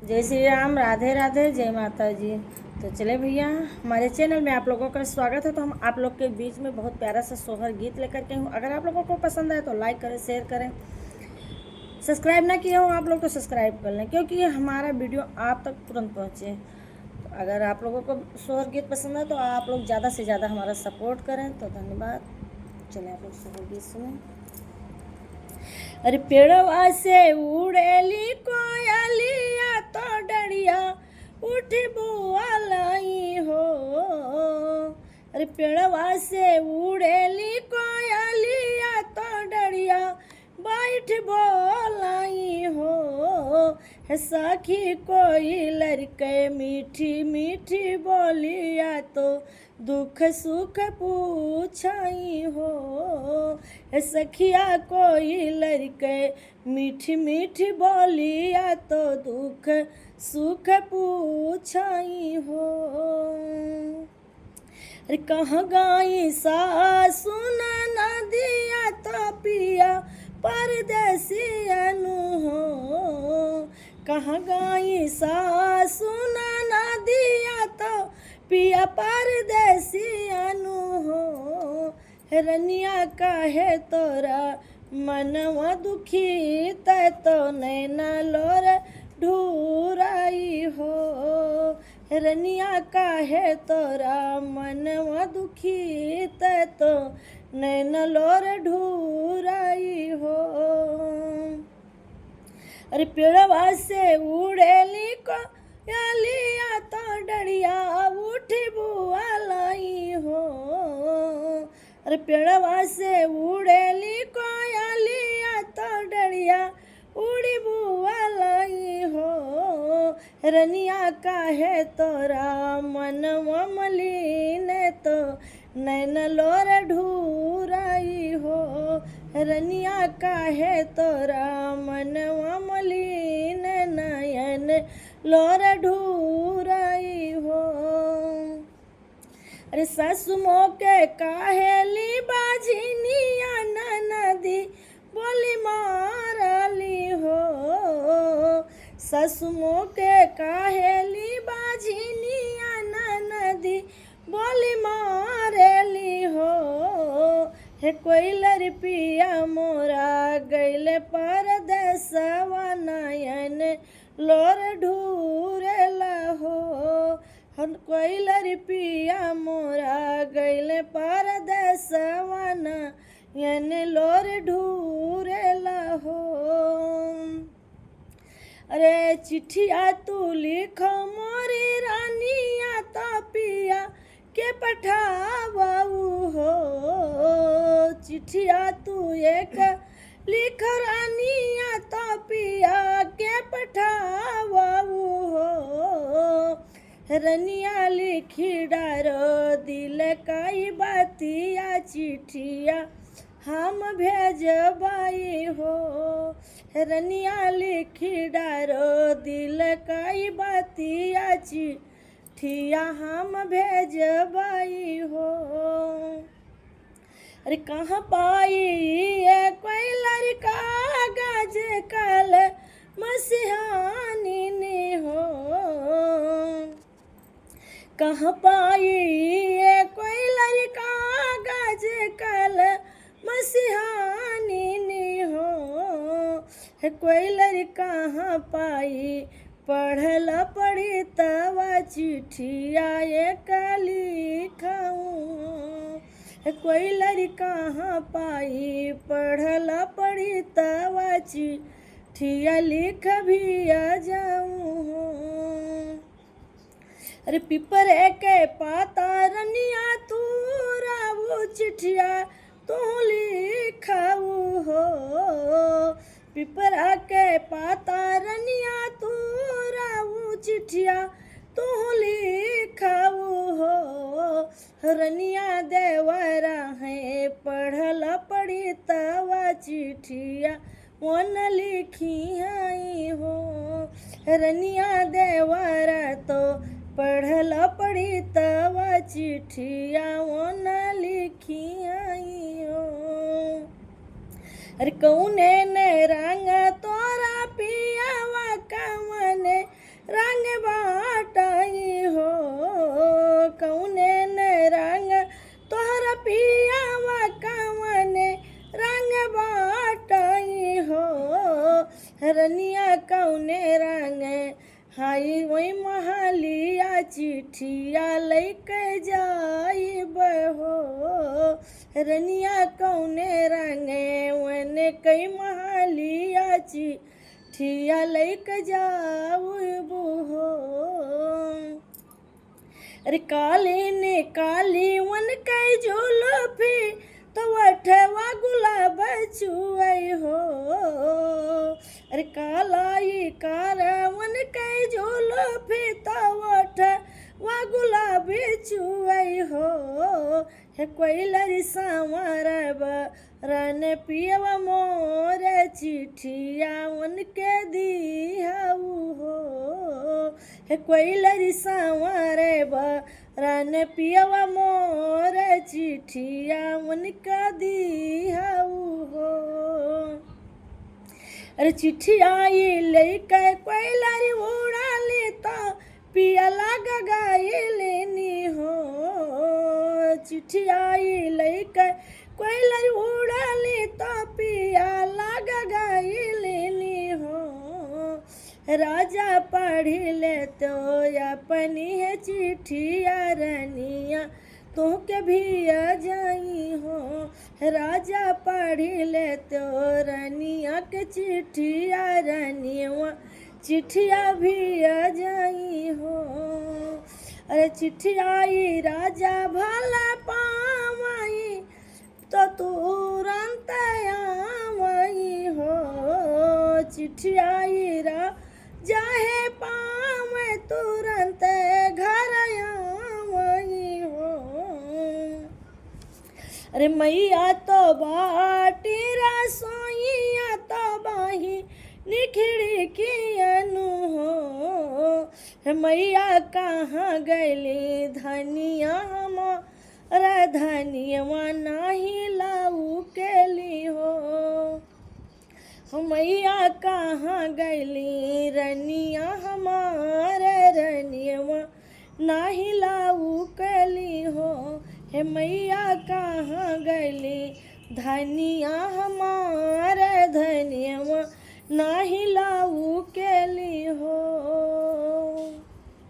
जय श्री राम, राधे राधे, जय माता जी। तो चले भैया, हमारे चैनल में आप लोगों का स्वागत है। तो हम आप लोग के बीच में बहुत प्यारा सा सोहर गीत लेकर के हूँ। अगर आप लोगों को पसंद आए तो लाइक करें, शेयर करें। सब्सक्राइब ना किए हो आप लोग तो सब्सक्राइब कर लें, क्योंकि हमारा वीडियो आप तक तुरंत पहुँचे। तो अगर आप लोगों को सोहर गीत पसंद है तो आप लोग ज़्यादा से ज़्यादा हमारा सपोर्ट करें, तो धन्यवाद। चलिए आप लोग सोहर गीत सुनें। अरे पेड़वा से उड़ेली कोयलिया तो डरिया उठ बुआलाई हो। अरे पेड़वा से उड़ेली कोयलिया तो डरिया बैठ बोलाई हो। है सखी कोई लड़के मीठी मीठी बोलिया तो दुख सुख पूछाई हो। है सखिया कोई लड़के मीठी मीठी बोलिया तो दुख सुख पूछाई हो। अरे कहाँ गाई सासु नदिया तो पिया परदेसियनु हो। कहाँ गाई सासु नदिया तो पिया परदेसियनु हो। रनिया काहे तोरा मनवा दुखी तो नैना लोर ढूराई हो। रनिया काहे तोरा मनवा दुखी तो नैना लोर ढूराई हो। अरे पेड़वा से उड़ेली को यालिया तो डरिया उठ बुआलाई हो। अरे पेड़वा से उड़ेली कोयलिया तो डरिया उड़ी बुआलाई हो। रनिया काहे तोरा मनवा मलिन तो नैन लोर ढूराई हो। रनिया काहे तोरा मनवा मलिन नयन लोर ढूराई हो। अरे सासु मोके काहेली बाझिनिया नदी बोली मारली हो। सासु मोके काहेली बाझिनिया नदी बोली मारली हो। हे कोइलर पिया मोरा गैले परदेसवा नयन लोर ढूरेला हो। हम कोइलर पिया मोरा गैले परदेसवा नयन लोर ढूरेला हो। अरे चिट्ठिया तू लिखो मोरी रानिया तो पिया के पठावाऊ हो। चिट्ठिया तू एक लिख रानिया तो पिया के पठावाऊ हो। रनिया लिखी डारो दिल काई बातिया चिट्ठिया हम भेजबाई हो। रनिया लिखी डारो दिल काई बातिया चिट्ठिया हम भेजबाई हो। अरे कहाँ पाई ये कोई लड़का गाज कल मसीहानी ने हो। कहाँ पाई ये कोई लड़का गाज कल मसीहानी ने हो। है कोई लड़का कहाँ पाई पढ़ल पढ़ी तवा चिट्ठिया एक लिखाऊँ। कोई लड़का कहाँ पाई पढ़ल पढ़ी तवा चिट्ठिया लिख भी आ जाऊँ। अरे पिपर के पाता रनिया तू रावू चिट्ठिया तू लिखाऊ हो। पिपरा के पाता रनिया तू रावू चिट्ठिया तू लिखाऊ हो। रनिया देवरा है पढ़ल पढ़ी तवा चिट्ठिया वन लिखी आई हो। रनिया देवरा तो पढ़ल पढ़ी तवा चिट्ठिया वन लिखी आई हो। अरे कौने ने रंग तोरा पियावा कवने हाई वही महलिया चिट्ठिया लैके जाइब हो, रनिया कौने रंगे वने कई महलिया चिट्ठिया लैके जाइब हो। अरे काली ने काली वन कई जुल्फी तो वठवा गुलाब चुअई हो। अरे कालाई कारवन कई जुल्फी तो वठवा गुलाब चुअई हो। हे कोइलरी सांवर रन पियवा मोर चिट्ठिया उनके दिहऊ हो। हे कोइलरी सांवर रन पियवा मोर चिट्ठिया उनका दिहऊ हो। अरे चिट्ठिया ये लैके कोइलरी उड़ाली तो पिया लागा गाइलेनी हो। चिट्ठिया ये लैके कोइलरी उड़ाली तो पिया लागा गाइलेनी हो। राजा पढ़ी ले तो अपनी है चिट्ठिया रनिया तो के भी आ जाई हो। राजा पढ़ी ले तो रनिया के चिट्ठिया रनिया चिट्ठिया भी आ जाई हो। अरे चिट्ठिया आई राजा भला पावई तो तुरंत आवई हो। चिट्ठिया आई राजा है पावे तुरंत घर आवई हो। अरे मैया तो बाटी रसोईया तो बाही निखिड़ी की अनु हो। मैया कहाँ गली धनिया हमारा धनिया नाही लाऊ केली हो। मैया कहाँ गली रनिया हमारे रनिया नाही लाऊ केली हो। हे मैया कहाँ गली धनिया हमारे धनिया नाही लाऊ केली हो।